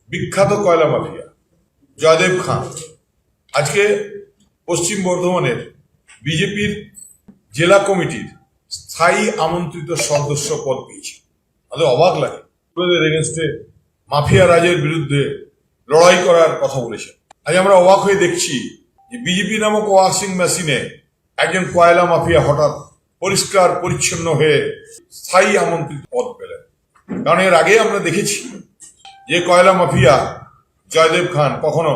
বিখ্যাত কয়লা মাফিয়া জয়দেব খান আজকে পশ্চিম বর্ধমানের বিজেপির জেলা কমিটির স্থায়ী আমন্ত্রিত সদস্য পদ পেয়েছে। আমাদের অবাক লাগে, ওদের এগেনস্টে মাফিয়া রাজের বিরুদ্ধে লড়াই করার কথা বলেছেন। আজ আমরা অবাক হয়ে দেখছি যে বিজেপি নামক ওয়াশিং মেশিনে একজন কয়লা মাফিয়া হঠাৎ পরিষ্কার পরিচ্ছন্ন হয়ে স্থায়ী আমন্ত্রিত পদ পেলেন। কারণ এর আগে আমরা দেখেছি যে কয়লা মাফিয়া জয়দেব খান কখনো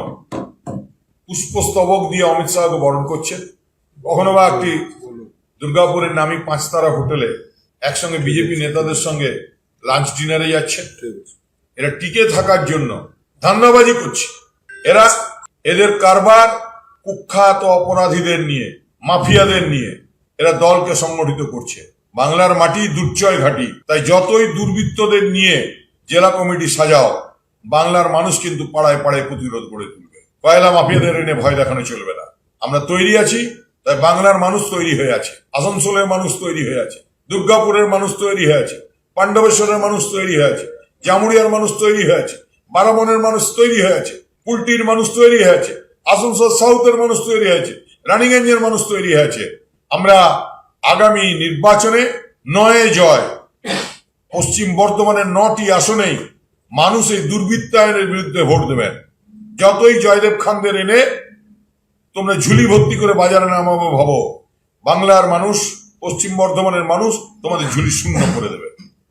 পুষ্পস্তবক দিয়ে অমিত শাহকে বরণ করছেন, কখনো বা একটি দুর্গাপুরের নামী 5 তারা হোটেলে একসঙ্গে বিজেপি নেতাদের সঙ্গে লাঞ্চ ডিনারে যাচ্ছেন। এরা টিকে থাকার জন্য ধান্দাবাজি করছে। এদের কারবার কুখ্যাত অপরাধীদের নিয়ে, মাফিয়াদের নিয়ে এরা দলকে সংগঠিত করছে। বাংলার মাটি দুর্জয় ঘাঁটি, তাই যতই দুর্বৃত্তদের নিয়ে জেলা কমিটি সাজাও, বাংলার মানুষ কিন্তু পাড়ায় পাড়ায় প্রতিরোধ গড়ে তুলবে। কয়লা মাফিয়াদের এনে ভয় দেখানো চলবে না। আমরা তৈরি আছি, তাই বাংলার মানুষ তৈরি হয়ে আছে, আসানসোলের মানুষ তৈরি হয়ে আছে, দুর্গাপুরের মানুষ তৈরি হয়ে আছে, পাণ্ডবেশ্বরের মানুষ তৈরি হয়ে আছে, জামুরিয়ার মানুষ তৈরি হয়ে আছে, বারাবনের মানুষ তৈরি হয়ে আছে, কুলটির মানুষ তৈরি হয়ে আছে, আসানসোল সাউথের মানুষ তৈরি হয়েছে, রানীগঞ্জের মানুষ তৈরি হয়েছে। আমরা আগামী নির্বাচনে 9 জয়, পশ্চিম বর্ধমানের 9টি আসনেই মানুষ এই দুর্বৃত্তায়নের বিরুদ্ধে ভোট দেবেন। যতই জয়দেব খানদের এনে তোমরা ঝুলি ভর্তি করে বাজারে নামাবো ভাবো, বাংলার মানুষ, পশ্চিম বর্ধমানের মানুষ তোমাদের ঝুলি শূন্য করে দেবে।